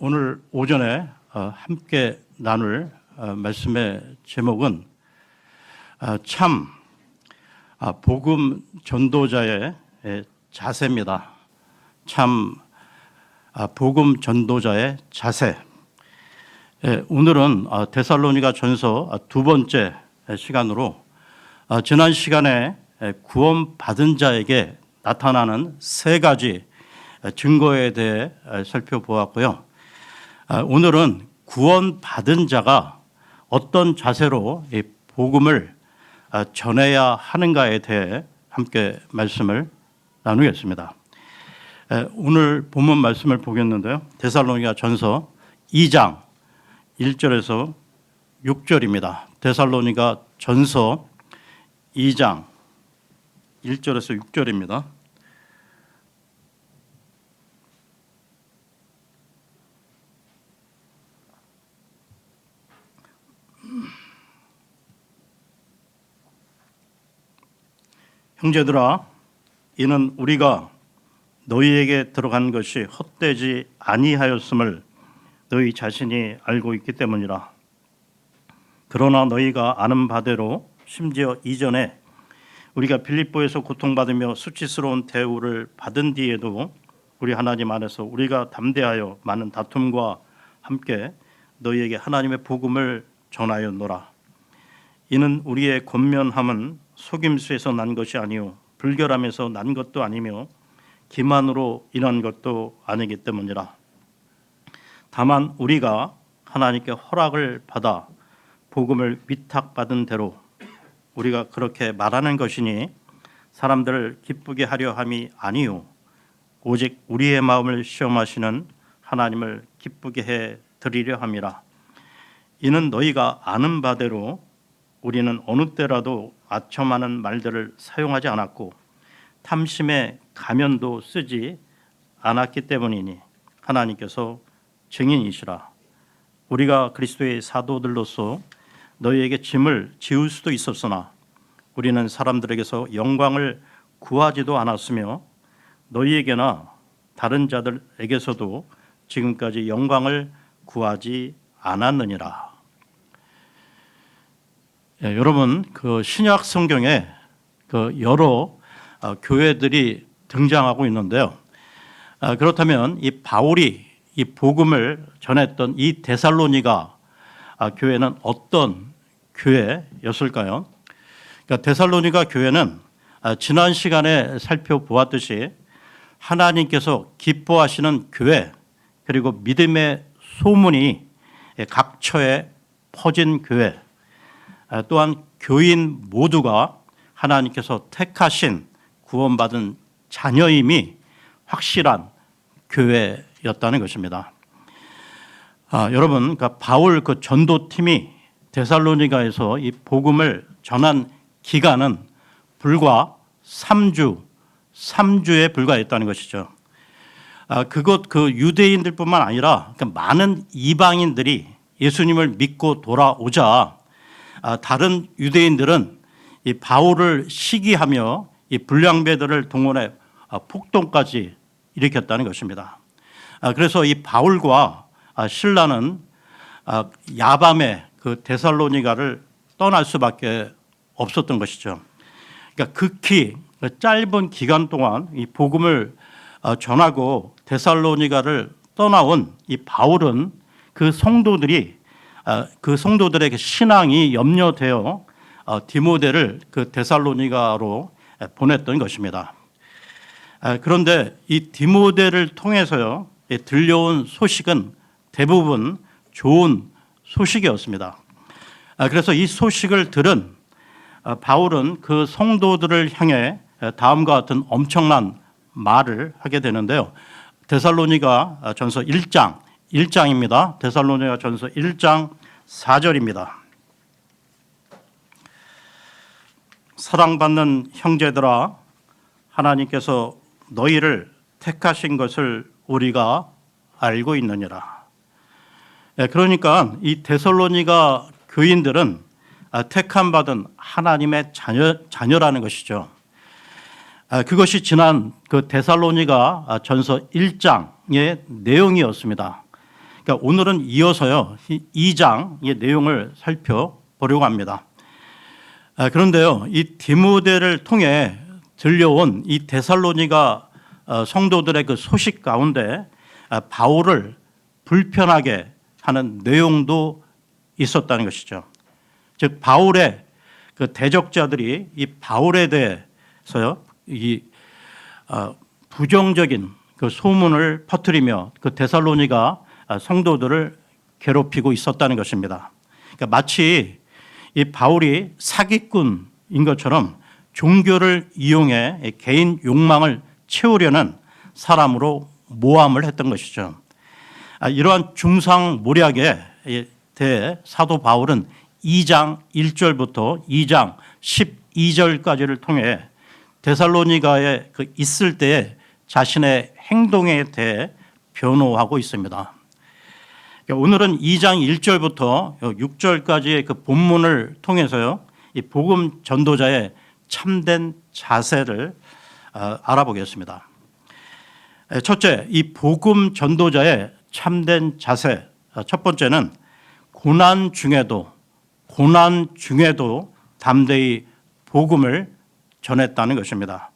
오늘 오전에 함께 나눌 말씀의 제목은 참 복음 전도자의 자세입니다. 참 복음 전도자의 자세. 오늘은 데살로니가 전서 두 번째 시간으로 지난 시간에 구원받은 자에게 나타나는 세 가지 증거에 대해 살펴보았고요. 오늘은 구원받은 자가 어떤 자세로 이 복음을 전해야 하는가에 대해 함께 말씀을 나누겠습니다. 오늘 본문 말씀을 보겠는데요. 데살로니가 전서 2장 1절에서 6절입니다. 데살로니가 전서 2장 1절에서 6절입니다. 형제들아, 이는 우리가 너희에게 들어간 것이 헛되지 아니하였음을 너희 자신이 알고 있기 때문이라. 그러나 너희가 아는 바대로 심지어 이전에 우리가 빌립보에서 고통받으며 수치스러운 대우를 받은 뒤에도 우리 하나님 안에서 우리가 담대하여 많은 다툼과 함께 너희에게 하나님의 복음을 전하였노라. 이는 우리의 권면함은 속임수에서 난 것이 아니요 불결함에서 난 것도 아니며 기만으로 인한 것도 아니기 때문이라. 다만 우리가 하나님께 허락을 받아 복음을 위탁받은 대로 우리가 그렇게 말하는 것이니 사람들을 기쁘게 하려 함이 아니요 오직 우리의 마음을 시험하시는 하나님을 기쁘게 해 드리려 함이라. 이는 너희가 아는 바대로 우리는 어느 때라도 아첨하는 말들을 사용하지 않았고 탐심의 가면도 쓰지 않았기 때문이니 하나님께서 증인이시라. 우리가 그리스도의 사도들로서 너희에게 짐을 지울 수도 있었으나 우리는 사람들에게서 영광을 구하지도 않았으며 너희에게나 다른 자들에게서도 지금까지 영광을 구하지 않았느니라. 여러분, 그 신약 성경에 그 여러 교회들이 등장하고 있는데요. 그렇다면 이 바울이 이 복음을 전했던 이 데살로니가 교회는 어떤 교회였을까요? 그러니까 데살로니가 교회는 지난 시간에 살펴보았듯이 하나님께서 기뻐하시는 교회, 그리고 믿음의 소문이 각처에 퍼진 교회, 또한 교인 모두가 하나님께서 택하신 구원받은 자녀임이 확실한 교회였다는 것입니다. 여러분, 그러니까 바울 그 전도팀이 데살로니가에서 이 복음을 전한 기간은 불과 3주에 불과했다는 것이죠. 그것 그 유대인들뿐만 아니라 많은 이방인들이 예수님을 믿고 돌아오자 다른 유대인들은 이 바울을 시기하며 이 불량배들을 동원해 폭동까지 일으켰다는 것입니다. 그래서 이 바울과 실라는 야밤에 그 데살로니가를 떠날 수밖에 없었던 것이죠. 그러니까 극히 짧은 기간 동안 이 복음을 전하고 데살로니가를 떠나온 이 바울은 그 성도들에게 신앙이 염려되어 디모데를 그 데살로니가로 보냈던 것입니다. 그런데 이 디모데를 통해서요 들려온 소식은 대부분 좋은 소식이었습니다. 그래서 이 소식을 들은 바울은 그 성도들을 향해 다음과 같은 엄청난 말을 하게 되는데요. 데살로니가 전서 1장입니다. 데살로니가 전서 1장 4절입니다. 사랑받는 형제들아, 하나님께서 너희를 택하신 것을 우리가 알고 있느니라. 그러니까 이 데살로니가 교인들은 택함 받은 하나님의 자녀라는 것이죠. 그것이 지난 그 데살로니가 전서 1장의 내용이었습니다. 그러니까 오늘은 이어서요 2장의 내용을 살펴보려고 합니다. 그런데요, 이 디모데를 통해 들려온 이 데살로니가 성도들의 그 소식 가운데 바울을 불편하게 하는 내용도 있었다는 것이죠. 즉 바울의 그 대적자들이 이 바울에 대해서요 이 부정적인 그 소문을 퍼뜨리며 그 데살로니가 성도들을 괴롭히고 있었다는 것입니다. 그러니까 마치 이 바울이 사기꾼인 것처럼 종교를 이용해 개인 욕망을 채우려는 사람으로 모함을 했던 것이죠. 이러한 중상모략에 대해 사도 바울은 2장 1절부터 2장 12절까지를 통해 데살로니가에 있을 때의 자신의 행동에 대해 변호하고 있습니다. 오늘은 2장 1절부터 6절까지의 그 본문을 통해서요, 이 복음 전도자의 참된 자세를 알아보겠습니다. 첫째, 이 복음 전도자의 참된 자세. 첫 번째는 고난 중에도 담대히 복음을 전했다는 것입니다.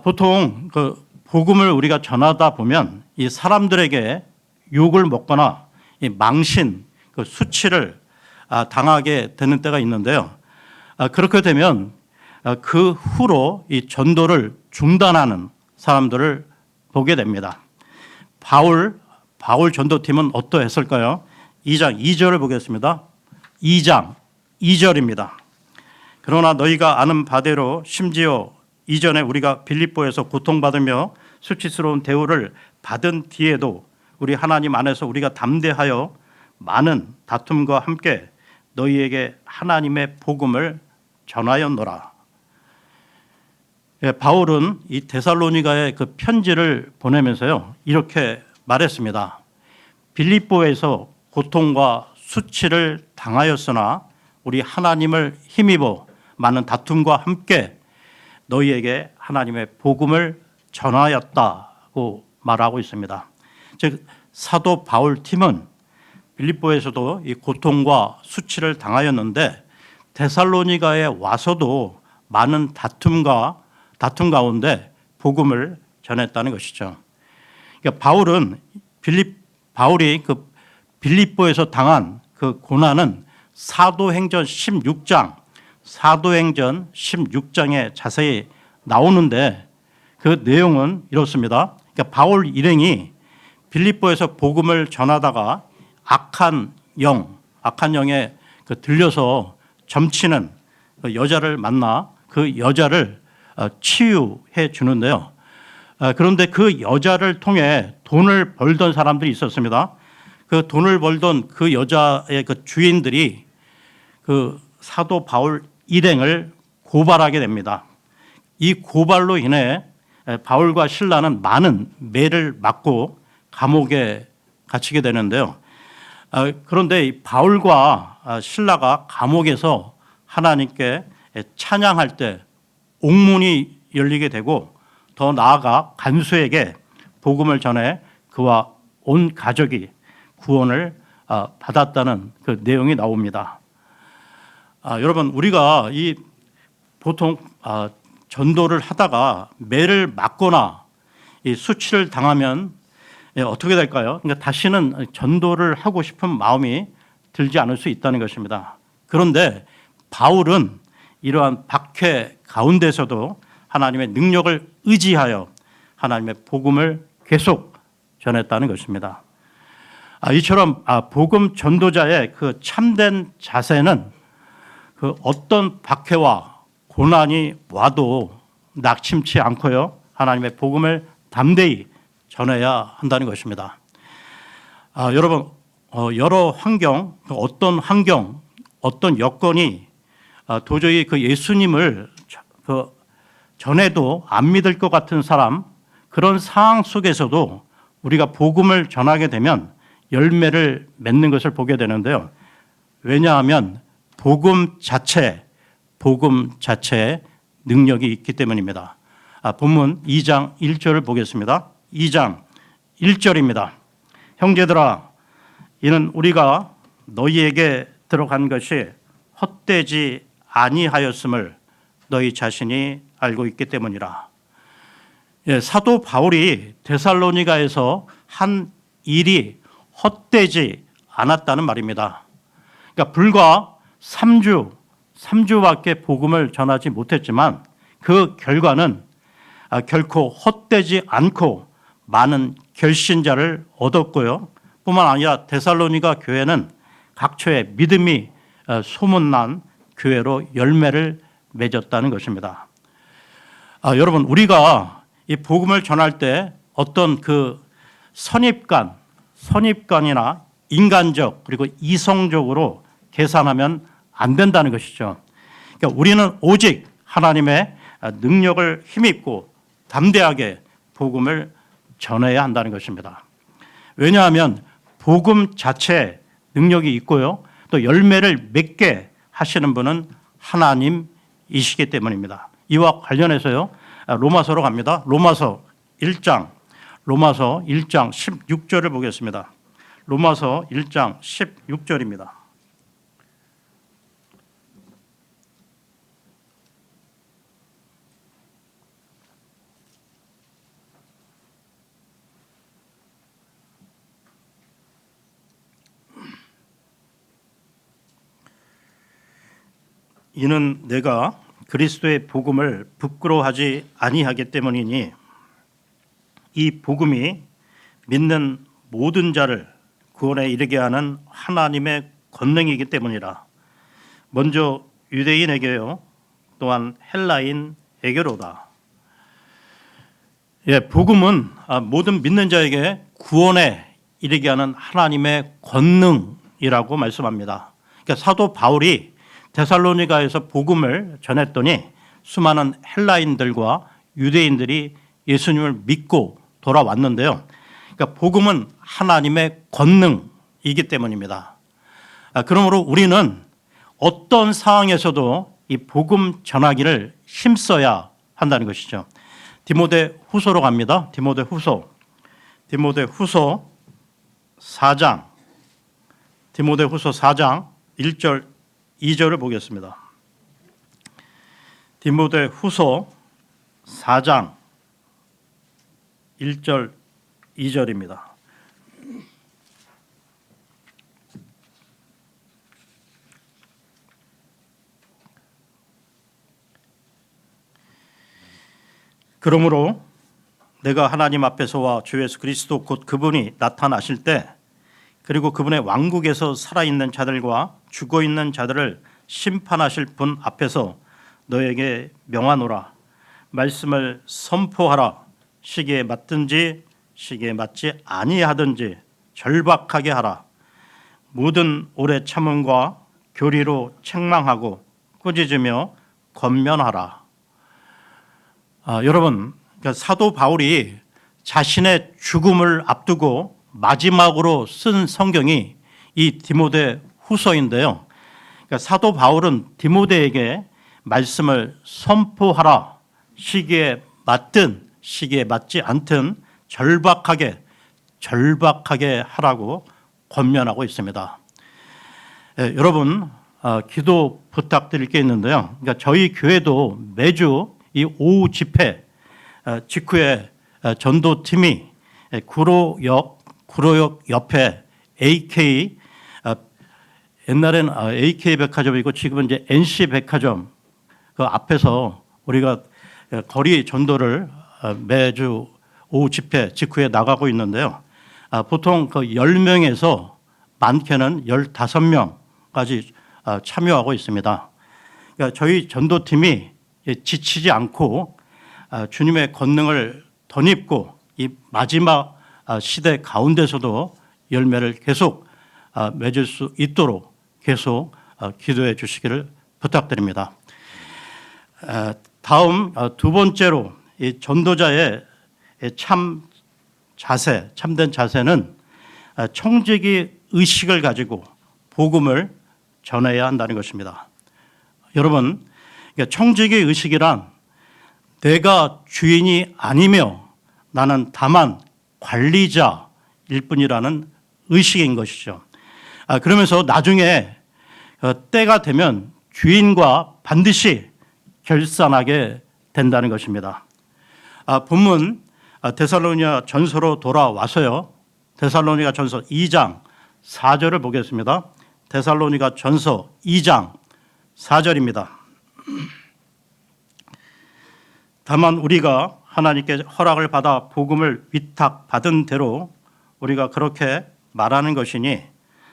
보통 그 복음을 우리가 전하다 보면 이 사람들에게 욕을 먹거나 이 망신, 그 수치를 당하게 되는 때가 있는데요. 그렇게 되면 그 후로 이 전도를 중단하는 사람들을 보게 됩니다. 바울 전도팀은 어떠했을까요? 2장 2절을 보겠습니다. 2장 2절입니다. 그러나 너희가 아는 바대로 심지어 이전에 우리가 빌립보에서 고통받으며 수치스러운 대우를 받은 뒤에도 우리 하나님 안에서 우리가 담대하여 많은 다툼과 함께 너희에게 하나님의 복음을 전하였노라. 바울은 이 데살로니가에 그 편지를 보내면서요 이렇게 말했습니다. 빌립보에서 고통과 수치를 당하였으나 우리 하나님을 힘입어 많은 다툼과 함께 너희에게 하나님의 복음을 전하였다고 말하고 있습니다. 즉 사도 바울 팀은 빌립보에서도 이 고통과 수치를 당하였는데 데살로니가에 와서도 많은 다툼 가운데 복음을 전했다는 것이죠. 그러니까 바울이 그 빌립보에서 당한 그 고난은 사도행전 16장에 자세히 나오는데 그 내용은 이렇습니다. 그러니까 바울 일행이 빌립보에서 복음을 전하다가 악한 영에 들려서 점치는 그 여자를 만나 그 여자를 치유해 주는데요. 그런데 그 여자를 통해 돈을 벌던 사람들이 있었습니다. 그 돈을 벌던 그 여자의 그 주인들이 그 사도 바울 일행을 고발하게 됩니다. 이 고발로 인해 바울과 신라는 많은 매를 맞고 감옥에 갇히게 되는데요. 그런데 이 바울과 신라가 감옥에서 하나님께 찬양할 때 옥문이 열리게 되고 더 나아가 간수에게 복음을 전해 그와 온 가족이 구원을 받았다는 그 내용이 나옵니다. 여러분 우리가 이 보통 전도를 하다가 매를 맞거나 이 수치를 당하면 어떻게 될까요? 그러니까 다시는 전도를 하고 싶은 마음이 들지 않을 수 있다는 것입니다. 그런데 바울은 이러한 박해 가운데서도 하나님의 능력을 의지하여 하나님의 복음을 계속 전했다는 것입니다. 이처럼 복음 전도자의 그 참된 자세는 그 어떤 박해와 고난이 와도 낙심치 않고요 하나님의 복음을 담대히 전해야 한다는 것입니다. 여러분 여러 환경, 어떤 여건이 도저히 그 예수님을 전해도 안 믿을 것 같은 사람, 그런 상황 속에서도 우리가 복음을 전하게 되면 열매를 맺는 것을 보게 되는데요. 왜냐하면 복음 자체에 능력이 있기 때문입니다. 본문 2장 1절을 보겠습니다. 2장 1절입니다. 형제들아, 이는 우리가 너희에게 들어간 것이 헛되지 아니하였음을 너희 자신이 알고 있기 때문이라. 예, 사도 바울이 데살로니가에서 한 일이 헛되지 않았다는 말입니다. 그러니까 불과 3주밖에 복음을 전하지 못했지만 그 결과는 결코 헛되지 않고 많은 결신자를 얻었고요. 뿐만 아니라 데살로니가 교회는 각처에 믿음이 소문난 교회로 열매를 맺었다는 것입니다. 여러분, 우리가 이 복음을 전할 때 어떤 그 선입관이나 인간적 그리고 이성적으로 계산하면 안 된다는 것이죠. 그러니까 우리는 오직 하나님의 능력을 힘입고 담대하게 복음을 전해야 한다는 것입니다. 왜냐하면 복음 자체에 능력이 있고요. 또 열매를 맺게 하시는 분은 하나님이시기 때문입니다. 이와 관련해서요. 로마서로 갑니다. 로마서 1장 16절을 보겠습니다. 로마서 1장 16절입니다. 이는 내가 그리스도의 복음을 부끄러워하지 아니하기 때문이니 이 복음이 믿는 모든 자를 구원에 이르게 하는 하나님의 권능이기 때문이라. 먼저 유대인에게요, 또한 헬라인에게로다. 예, 복음은 모든 믿는 자에게 구원에 이르게 하는 하나님의 권능이라고 말씀합니다. 그러니까 사도 바울이 데살로니가에서 복음을 전했더니 수많은 헬라인들과 유대인들이 예수님을 믿고 돌아왔는데요. 그러니까 복음은 하나님의 권능이기 때문입니다. 그러므로 우리는 어떤 상황에서도 이 복음 전하기를 힘써야 한다는 것이죠. 디모데 후서로 갑니다. 디모데 후서 4장 1절 2절을 보겠습니다. 디모데 후서 4장 1절 2절입니다. 그러므로 내가 하나님 앞에서와 주 예수 그리스도 곧 그분이 나타나실 때 그리고 그분의 왕국에서 살아있는 자들과 죽어있는 자들을 심판하실 분 앞에서 너에게 명하노라. 말씀을 선포하라. 시기에 맞든지 시기에 맞지 아니하든지 절박하게 하라. 모든 오래 참음과 교리로 책망하고 꾸짖으며 권면하라. 여러분, 그러니까 사도 바울이 자신의 죽음을 앞두고 마지막으로 쓴 성경이 이 디모데 후서인데요. 그러니까 사도 바울은 디모데에게 말씀을 선포하라. 시기에 맞든 시기에 맞지 않든 절박하게 하라고 권면하고 있습니다. 여러분, 기도 부탁드릴 게 있는데요. 그러니까 저희 교회도 매주 이 오후 집회 직후에 전도팀이 구로역 옆에 AK, 옛날엔 AK 백화점이고 지금은 이제 NC 백화점 그 앞에서 우리가 거리 전도를 매주 오후 집회 직후에 나가고 있는데요. 보통 그 10명에서 많게는 15명까지 참여하고 있습니다. 그러니까 저희 전도팀이 지치지 않고 주님의 권능을 덧입고 이 마지막 시대 가운데서도 열매를 계속 맺을 수 있도록 계속 기도해 주시기를 부탁드립니다. 다음 두 번째로 이 전도자의 참된 자세는 청지기 의식을 가지고 복음을 전해야 한다는 것입니다. 여러분, 청지기 의식이란 내가 주인이 아니며 나는 다만 관리자일 뿐이라는 의식인 것이죠. 그러면서 나중에 때가 되면 주인과 반드시 결산하게 된다는 것입니다. 본문 데살로니가 전서로 돌아와서요. 데살로니가 전서 2장 4절을 보겠습니다. 데살로니가 전서 2장 4절입니다. 다만 우리가 하나님께 허락을 받아 복음을 위탁받은 대로 우리가 그렇게 말하는 것이니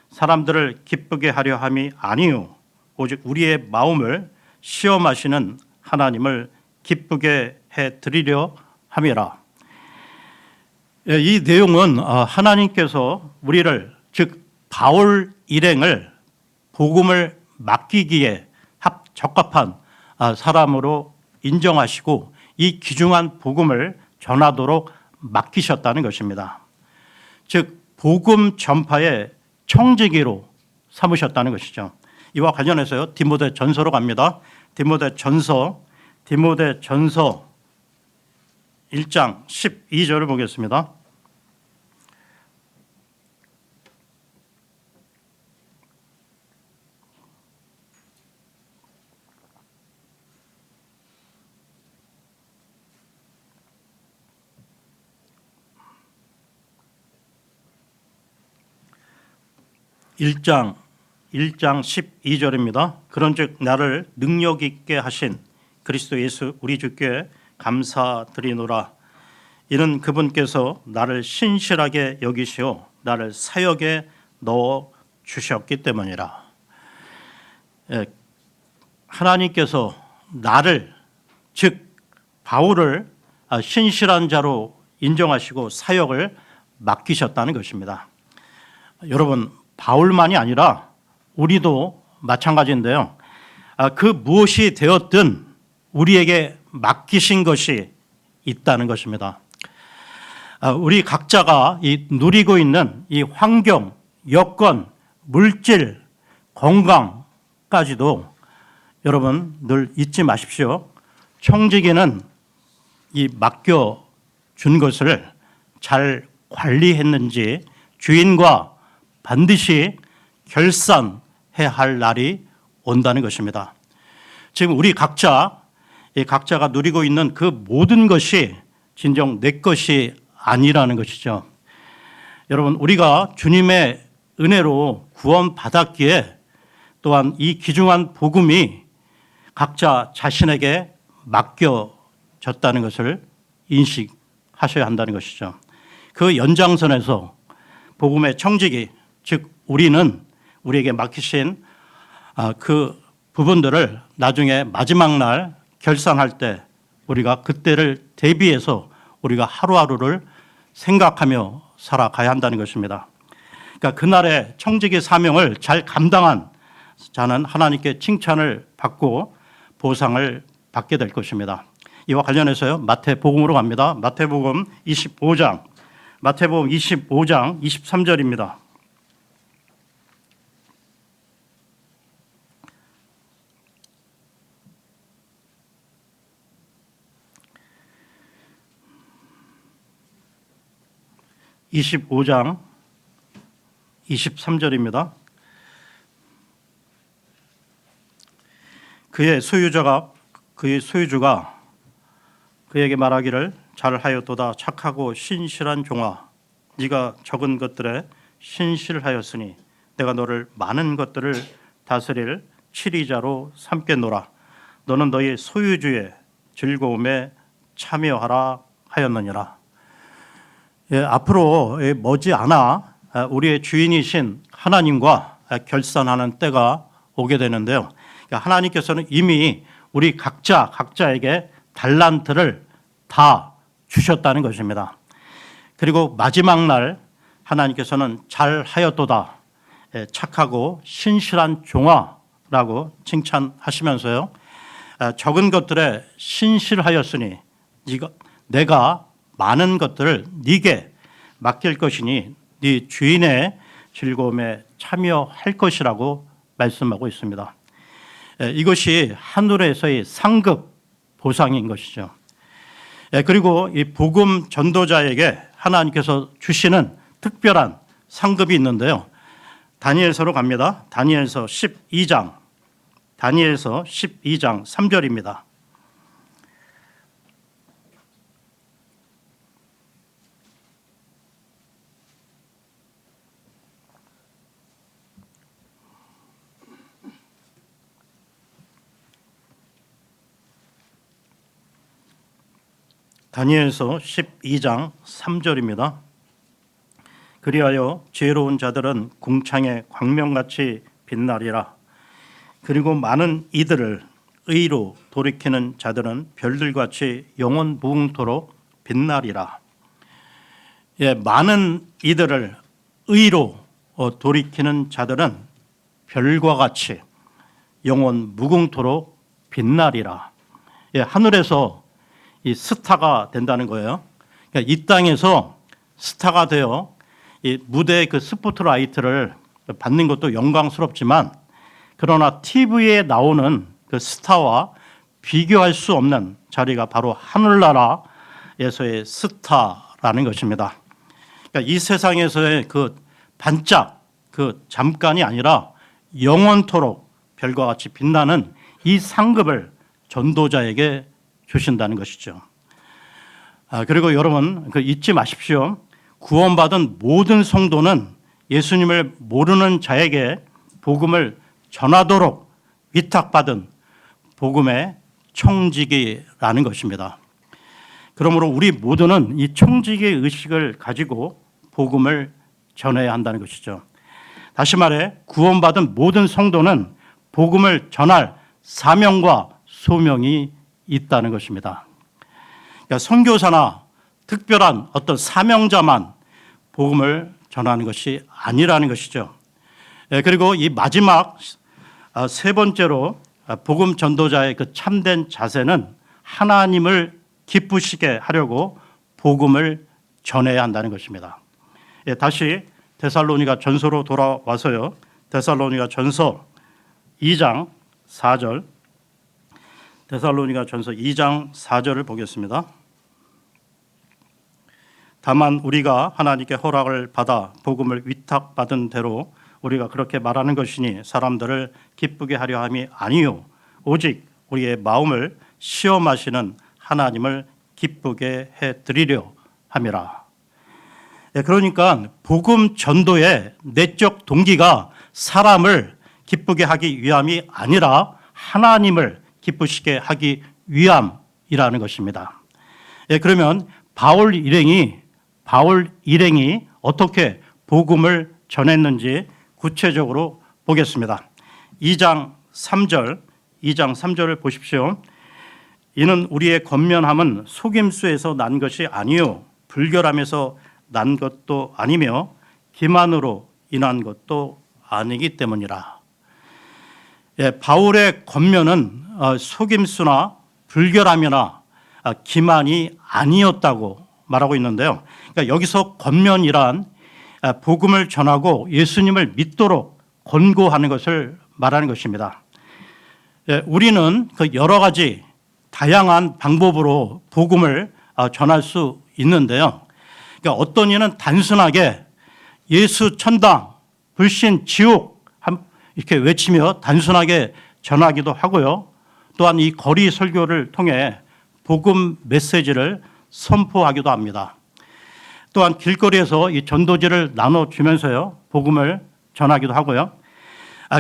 사람들을 기쁘게 하려 함이 아니요 오직 우리의 마음을 시험하시는 하나님을 기쁘게 해드리려 함이라. 이 내용은 하나님께서 우리를 즉 바울 일행을 복음을 맡기기에 적합한 사람으로 인정하시고 이 귀중한 복음을 전하도록 맡기셨다는 것입니다. 즉 복음 전파의 청지기로 삼으셨다는 것이죠. 이와 관련해서요. 디모데 전서로 갑니다. 디모데 전서 1장 12절을 보겠습니다. 일 장 12절입니다. 그런즉 나를 능력 있게 하신 그리스도 예수 우리 주께 감사드리노라. 이는 그분께서 나를 신실하게 여기시어 나를 사역에 넣어 주셨기 때문이라. 하나님께서 나를 즉 바울을 신실한 자로 인정하시고 사역을 맡기셨다는 것입니다. 여러분 바울만이 아니라 우리도 마찬가지인데요. 그 무엇이 되었든 우리에게 맡기신 것이 있다는 것입니다. 우리 각자가 누리고 있는 이 환경, 여건, 물질, 건강까지도 여러분 늘 잊지 마십시오. 청지기는 이 맡겨준 것을 잘 관리했는지 주인과 반드시 결산해야 할 날이 온다는 것입니다. 지금 우리 각자가 누리고 있는 그 모든 것이 진정 내 것이 아니라는 것이죠. 여러분 우리가 주님의 은혜로 구원받았기에 또한 이 귀중한 복음이 각자 자신에게 맡겨졌다는 것을 인식하셔야 한다는 것이죠. 그 연장선에서 복음의 청지기 즉 우리는 우리에게 맡기신 그 부분들을 나중에 마지막 날 결산할 때 우리가 그때를 대비해서 우리가 하루하루를 생각하며 살아가야 한다는 것입니다. 그러니까 그날의 청지기 사명을 잘 감당한 자는 하나님께 칭찬을 받고 보상을 받게 될 것입니다. 이와 관련해서요. 마태복음으로 갑니다. 마태복음 25장 23절입니다. (25장 23절입니다) 그의 소유주가 그에게 말하기를 잘하였도다 착하고 신실한 종아 네가 적은 것들에 신실하였으니 내가 너를 많은 것들을 다스릴 치리자로 삼겠노라. 너는 너희 소유주의 즐거움에 참여하라 하였느니라. 앞으로 머지않아 우리의 주인이신 하나님과 결산하는 때가 오게 되는데요. 하나님께서는 이미 우리 각자에게 달란트를 다 주셨다는 것입니다. 그리고 마지막 날 하나님께서는 잘하였도다 착하고 신실한 종아라고 칭찬하시면서요. 적은 것들에 신실하였으니 내가 많은 것들을 네게 맡길 것이니 네 주인의 즐거움에 참여할 것이라고 말씀하고 있습니다. 이것이 하늘에서의 상급 보상인 것이죠. 그리고 이 복음 전도자에게 하나님께서 주시는 특별한 상급이 있는데요. 다니엘서로 갑니다. 다니엘서 12장 3절입니다. 다니엘서 12장 3절입니다. 그리하여 지혜로운 자들은 궁창의 광명같이 빛나리라. 그리고 많은 이들을 의로 돌이키는 자들은 별들같이 영원 무궁토록 빛나리라. 예, 많은 이들을 의로 돌이키는 자들은 별과 같이 영원 무궁토록 빛나리라. 예, 하늘에서 이 스타가 된다는 거예요. 그러니까 이 땅에서 스타가 되어 이 무대의 그 스포트라이트를 받는 것도 영광스럽지만, 그러나 TV에 나오는 그 스타와 비교할 수 없는 자리가 바로 하늘나라에서의 스타라는 것입니다. 그러니까 이 세상에서의 그 반짝, 그 잠깐이 아니라 영원토록 별과 같이 빛나는 이 상급을 전도자에게 주신다는 것이죠. 그리고 여러분, 잊지 마십시오. 구원받은 모든 성도는 예수님을 모르는 자에게 복음을 전하도록 위탁받은 복음의 청지기라는 것입니다. 그러므로 우리 모두는 이 청지기의 의식을 가지고 복음을 전해야 한다는 것이죠. 다시 말해, 구원받은 모든 성도는 복음을 전할 사명과 소명이 있다는 것입니다. 그러니까 선교사나 특별한 어떤 사명자만 복음을 전하는 것이 아니라는 것이죠. 그리고 이 마지막 세 번째로 복음 전도자의 그 참된 자세는 하나님을 기쁘시게 하려고 복음을 전해야 한다는 것입니다. 다시 데살로니가 전서로 돌아와서요. 데살로니가 전서 2장 4절, 데살로니가 전서 2장 4절을 보겠습니다. 다만 우리가 하나님께 허락을 받아 복음을 위탁받은 대로 우리가 그렇게 말하는 것이니 사람들을 기쁘게 하려 함이 아니요 오직 우리의 마음을 시험하시는 하나님을 기쁘게 해드리려 함이라. 그러니까 복음 전도의 내적 동기가 사람을 기쁘게 하기 위함이 아니라 하나님을 기쁘시게 하기 위함이라는 것입니다. 그러면 바울 일행이 어떻게 복음을 전했는지 구체적으로 보겠습니다. 2장 3절을 보십시오. 이는 우리의 권면함은 속임수에서 난 것이 아니요 불결함에서 난 것도 아니며 기만으로 인한 것도 아니기 때문이라. 바울의 권면은 속임수나 불결함이나 기만이 아니었다고 말하고 있는데요. 그러니까 여기서 권면이란 복음을 전하고 예수님을 믿도록 권고하는 것을 말하는 것입니다. 우리는 그 여러 가지 다양한 방법으로 복음을 전할 수 있는데요. 그러니까 어떤 이는 단순하게 예수 천당, 불신 지옥 이렇게 외치며 단순하게 전하기도 하고요. 또한 이 거리 설교를 통해 복음 메시지를 선포하기도 합니다. 또한 길거리에서 이 전도지를 나눠주면서요 복음을 전하기도 하고요.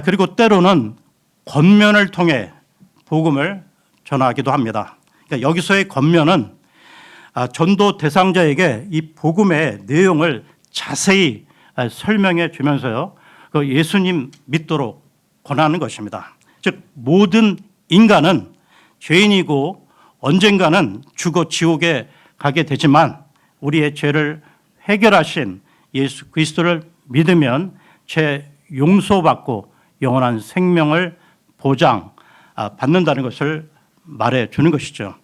그리고 때로는 권면을 통해 복음을 전하기도 합니다. 그러니까 여기서의 권면은 전도 대상자에게 이 복음의 내용을 자세히 설명해 주면서요 그 예수님 믿도록 권하는 것입니다. 즉 모든 인간은 죄인이고 언젠가는 죽어 지옥에 가게 되지만 우리의 죄를 해결하신 예수 그리스도를 믿으면 죄 용서받고 영원한 생명을 보장 받는다는 것을 말해 주는 것이죠.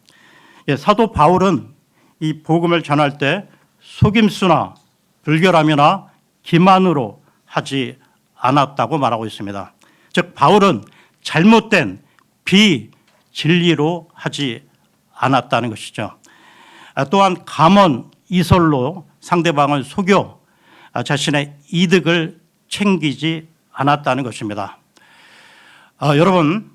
사도 바울은 이 복음을 전할 때 속임수나 불결함이나 기만으로 하지 않았다고 말하고 있습니다. 즉 바울은 잘못된 비진리로 하지 않았다는 것이죠. 또한 감언 이설로 상대방을 속여 자신의 이득을 챙기지 않았다는 것입니다. 여러분,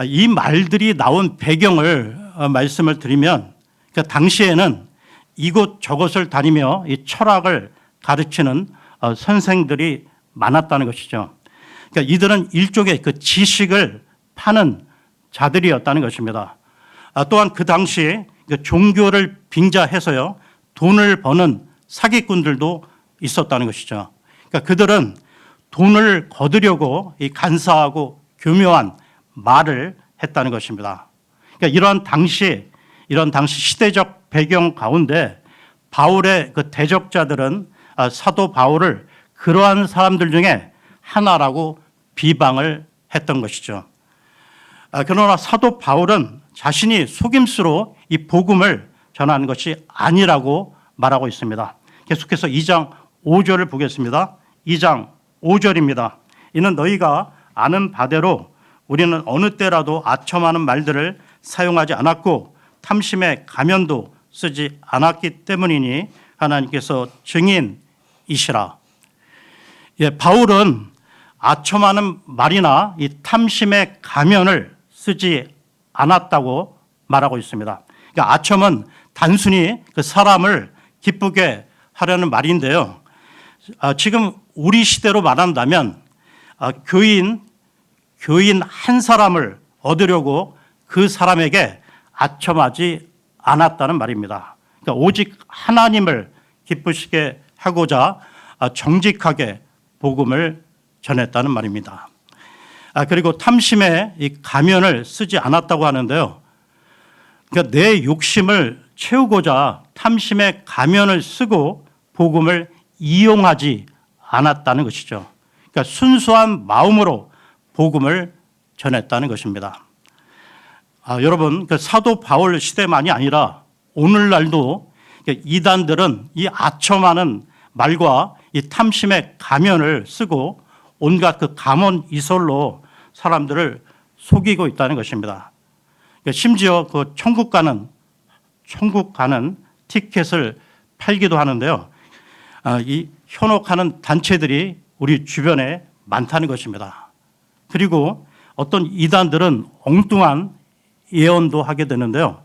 이 말들이 나온 배경을 말씀을 드리면, 그러니까 당시에는 이곳 저곳을 다니며 이 철학을 가르치는 선생들이 많았다는 것이죠. 그러니까 이들은 일종의 그 지식을 파는 자들이었다는 것입니다. 또한 그 당시 그 종교를 빙자해서요 돈을 버는 사기꾼들도 있었다는 것이죠. 그러니까 그들은 돈을 거두려고 이 간사하고 교묘한 말을 했다는 것입니다. 그러니까 이런 당시 시대적 배경 가운데 바울의 그 대적자들은 사도 바울을 그러한 사람들 중에 하나라고 비방을 했던 것이죠. 그러나 사도 바울은 자신이 속임수로 이 복음을 전하는 것이 아니라고 말하고 있습니다. 계속해서 2장 5절을 보겠습니다. 2장 5절입니다. 이는 너희가 아는 바대로 우리는 어느 때라도 아첨하는 말들을 사용하지 않았고 탐심의 가면도 쓰지 않았기 때문이니 하나님께서 증인이시라. 바울은 아첨하는 말이나 이 탐심의 가면을 쓰지 않았다고 말하고 있습니다. 그러니까 아첨은 단순히 그 사람을 기쁘게 하려는 말인데요. 지금 우리 시대로 말한다면 교인 한 사람을 얻으려고 그 사람에게 아첨하지 않았다는 말입니다. 그러니까 오직 하나님을 기쁘시게 하고자 정직하게 복음을 전했다는 말입니다. 그리고 탐심의 이 가면을 쓰지 않았다고 하는데요. 그러니까 내 욕심을 채우고자 탐심의 가면을 쓰고 복음을 이용하지 않았다는 것이죠. 그러니까 순수한 마음으로 복음을 전했다는 것입니다. 여러분, 그 사도 바울 시대만이 아니라 오늘날도 이단들은 이 아첨하는 말과 이 탐심의 가면을 쓰고 온갖 그 감언이설로 사람들을 속이고 있다는 것입니다. 심지어 그 천국 가는 티켓을 팔기도 하는데요. 이 현혹하는 단체들이 우리 주변에 많다는 것입니다. 그리고 어떤 이단들은 엉뚱한 예언도 하게 되는데요.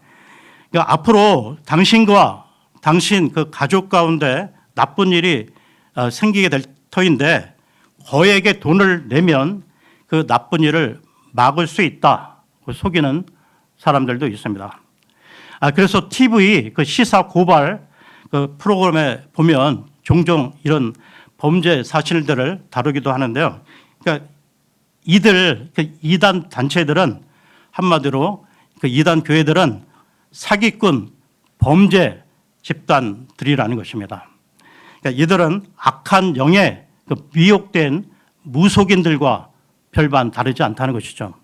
그러니까 앞으로 당신과 당신 그 가족 가운데 나쁜 일이 생기게 될 터인데 거액의 돈을 내면 그 나쁜 일을 막을 수 있다. 속이는 사람들도 있습니다. 그래서 TV 그 시사 고발 그 프로그램에 보면 종종 이런 범죄 사실들을 다루기도 하는데요. 그러니까 그 이단 단체들은 한마디로 그 이단 교회들은 사기꾼 범죄 집단들이라는 것입니다. 그러니까 이들은 악한 영에 그 미혹된 무속인들과 별반 다르지 않다는 것이죠.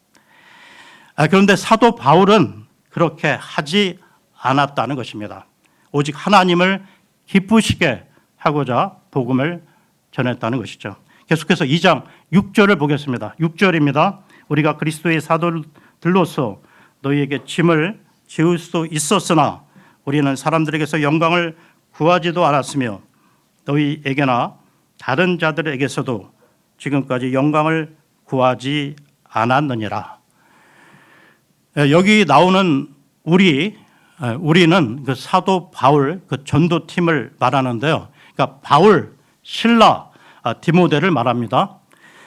그런데 사도 바울은 그렇게 하지 않았다는 것입니다. 오직 하나님을 기쁘시게 하고자 복음을 전했다는 것이죠. 계속해서 2장 6절을 보겠습니다. 6절입니다. 우리가 그리스도의 사도들로서 너희에게 짐을 지을 수 있었으나 우리는 사람들에게서 영광을 구하지도 않았으며 너희에게나 다른 자들에게서도 지금까지 영광을 구하지 않았느니라. 여기 나오는 우리는 그 사도 바울 그 전도팀을 말하는데요. 그러니까 바울, 실라, 디모데를 말합니다.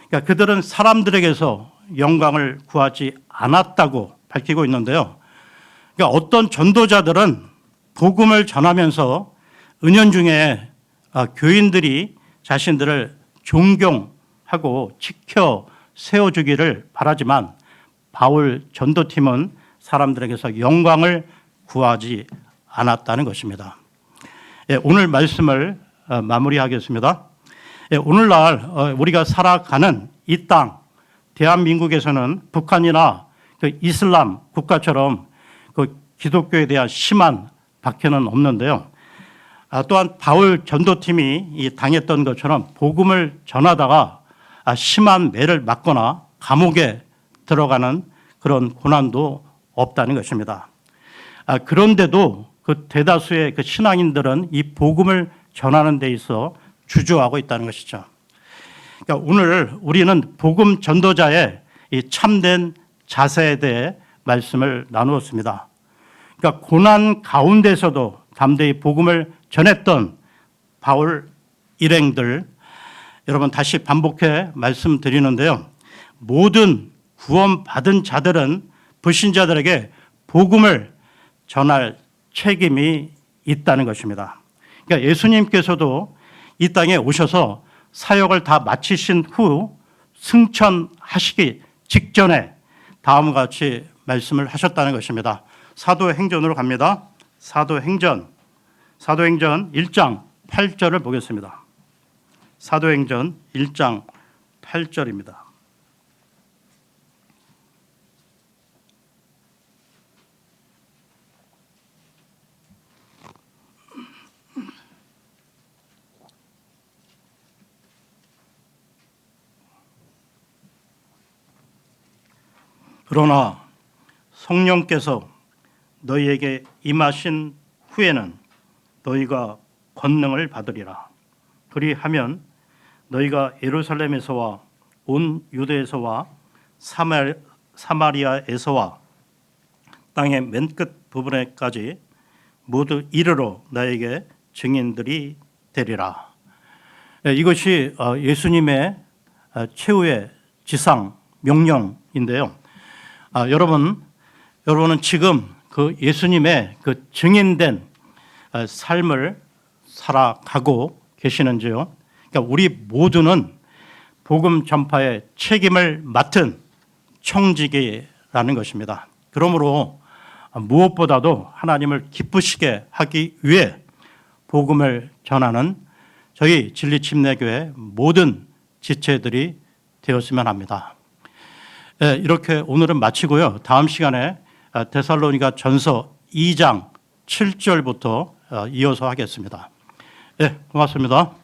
그러니까 그들은 사람들에게서 영광을 구하지 않았다고 밝히고 있는데요. 그러니까 어떤 전도자들은 복음을 전하면서 은연중에 교인들이 자신들을 존경하고 지켜 세워주기를 바라지만 바울 전도팀은 사람들에게서 영광을 구하지 않았다는 것입니다. 오늘 말씀을 마무리하겠습니다. 오늘날 우리가 살아가는 이 땅, 대한민국에서는 북한이나 그 이슬람 국가처럼 그 기독교에 대한 심한 박해는 없는데요. 또한 바울 전도팀이 당했던 것처럼 복음을 전하다가 심한 매를 맞거나 감옥에 들어가는 그런 고난도 없다는 것입니다. 그런데도 그 대다수의 그 신앙인들은 이 복음을 전하는 데 있어 주저하고 있다는 것이죠. 그러니까 오늘 우리는 복음 전도자의 이 참된 자세에 대해 말씀을 나누었습니다. 그러니까 고난 가운데서도 담대히 복음을 전했던 바울 일행들, 여러분 다시 반복해 말씀드리는데요. 모든 구원받은 자들은 불신자들에게 복음을 전할 책임이 있다는 것입니다. 그러니까 예수님께서도 이 땅에 오셔서 사역을 다 마치신 후 승천하시기 직전에 다음과 같이 말씀을 하셨다는 것입니다. 사도행전으로 갑니다. 사도행전 1장 8절을 보겠습니다. 사도행전 1장 8절입니다. 그러나 성령께서 너희에게 임하신 후에는 너희가 권능을 받으리라. 그리하면 너희가 예루살렘에서와 온 유대에서와 사마리아에서와 땅의 맨 끝 부분에까지 모두 이르러 나에게 증인들이 되리라. 이것이 예수님의 최후의 지상 명령인데요. 여러분은 지금 그 예수님의 그 증인된 삶을 살아가고 계시는지요? 그러니까 우리 모두는 복음 전파의 책임을 맡은 청지기라는 것입니다. 그러므로 무엇보다도 하나님을 기쁘시게 하기 위해 복음을 전하는 저희 진리침례교회 모든 지체들이 되었으면 합니다. 이렇게 오늘은 마치고요. 다음 시간에 데살로니가 전서 2장 7절부터 이어서 하겠습니다. 고맙습니다.